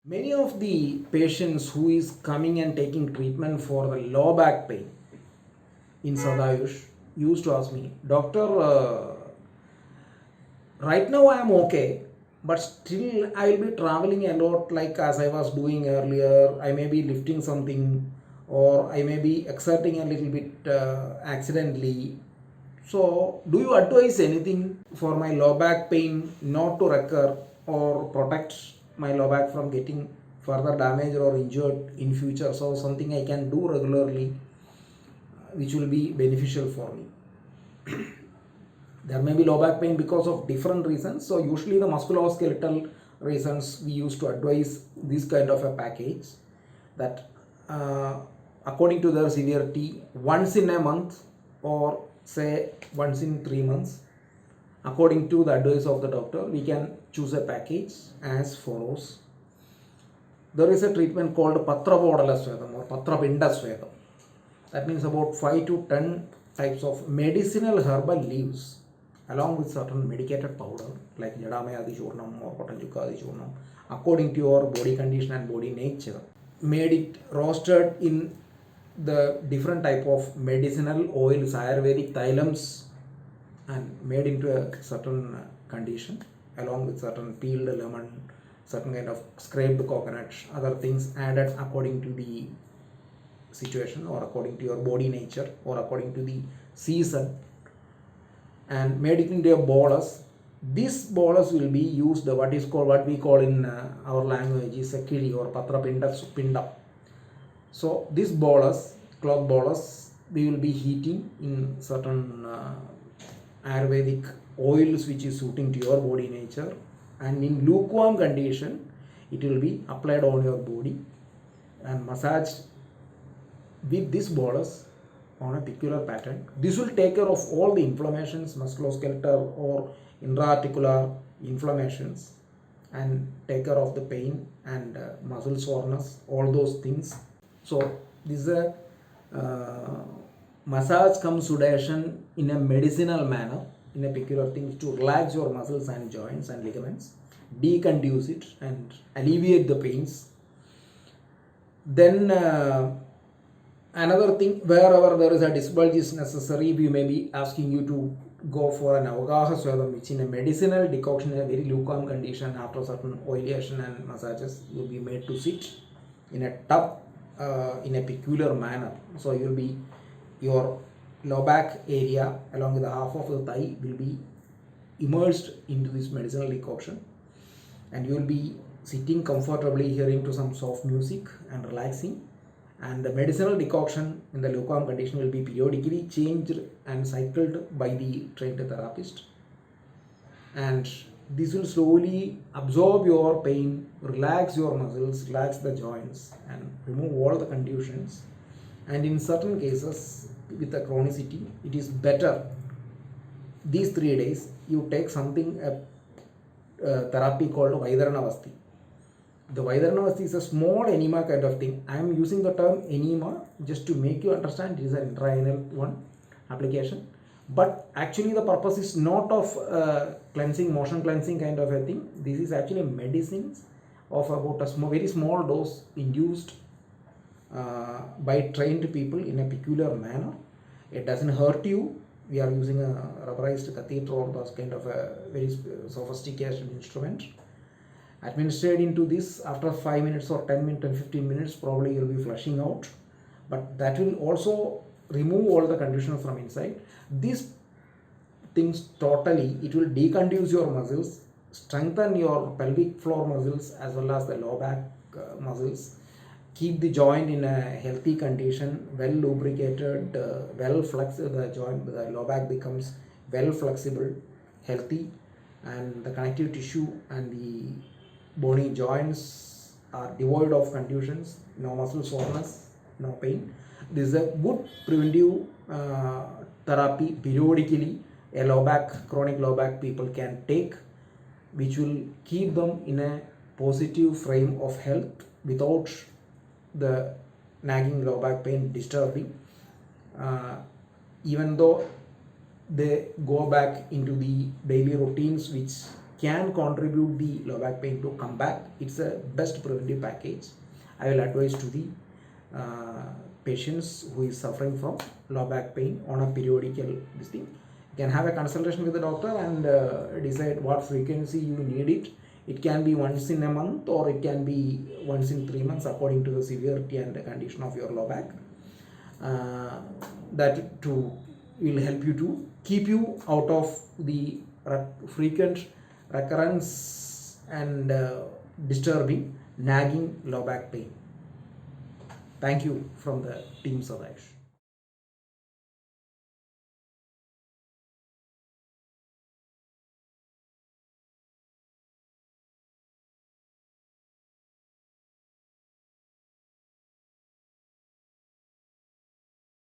Many of the patients who is coming and taking treatment for the low back pain in Sadayush used to ask me, Doctor, right now I am okay, but still I will be traveling a lot like as I was doing earlier. I may be lifting something or I may be exerting a little bit accidentally. So, do you advise anything for my low back pain not to recur or protect my low back from getting further damaged or injured in future? So, something I can do regularly which will be beneficial for me. There may be low back pain because of different reasons. So, usually the musculoskeletal reasons we used to advise this kind of a package that according to their severity, once in a month or say once in 3 months, according to the advice of the doctor, we can choose a package as follows. There is a treatment called Patrabodala Swedam or Patrapinda Swedam. That means about 5 to 10 types of medicinal herbal leaves along with certain medicated powder like Jadame Churnam or Potanjuka Churnam according to your body condition and body nature. Made it roasted in the different type of medicinal oils, Ayurvedic thylums, and made into a certain condition along with certain peeled lemon, certain kind of scraped coconut, other things added according to the situation or according to your body nature or according to the season, and made it into a bolus. This bolus will be used what we call in our language is a kili or patrapinda pinda. So this bolus, cloth bolus, we will be heating in certain Ayurvedic oils which is suiting to your body nature, and in lukewarm condition it will be applied on your body and massaged with this bolus on a peculiar pattern. This will take care of all the inflammations, musculoskeletal or intra-articular inflammations, and take care of the pain and muscle soreness, all those things. So this is a massage cum sudation in a medicinal manner, in a peculiar thing to relax your muscles and joints and ligaments, deconduce it and alleviate the pains. Then another thing, wherever there is a disc bulge is necessary, we may be asking you to go for an Avagaha Swadam, which in a medicinal decoction in a very lukewarm condition after certain oilation and massages, you will be made to sit in a tub in a peculiar manner. So you will be, your low back area along with the half of the thigh will be immersed into this medicinal decoction, and you will be sitting comfortably hearing to some soft music and relaxing, and the medicinal decoction in the lukewarm condition will be periodically changed and cycled by the trained therapist, and this will slowly absorb your pain, relax your muscles, relax the joints and remove all the contusions. And in certain cases with the chronicity, it is better these 3 days you take something a therapy called Vaidaranavasti. The Vaidaranavasti is a small enema kind of thing. I am using the term enema just to make you understand it is an intraanal one application, but actually the purpose is not of cleansing, motion cleansing kind of a thing. This is actually medicines of about a very small dose induced by trained people in a peculiar manner. It doesn't hurt you. We are using a rubberized catheter or those kind of a very sophisticated instrument. Administered into this after 5 minutes or 10 minutes and 15 minutes, probably you will be flushing out, but that will also remove all the conditions from inside. These things totally, it will deconduce your muscles, strengthen your pelvic floor muscles as well as the low back muscles, keep the joint in a healthy condition, well lubricated, well flexed. The joint, the low back becomes well flexible, healthy, and the connective tissue and the bony joints are devoid of contusions, no muscle soreness, no pain. This is a good preventive therapy periodically a low back, chronic low back people can take, which will keep them in a positive frame of health without the nagging low back pain disturbing, even though they go back into the daily routines which can contribute the low back pain to come back. It's a best preventive package. I will advise to the patients who is suffering from low back pain on a periodical this thing. You can have a consultation with the doctor and decide what frequency you need it. It can be once in a month or it can be once in 3 months according to the severity and the condition of your low back. That too will help you to keep you out of the frequent recurrence and disturbing nagging low back pain. Thank you from the team Sadash.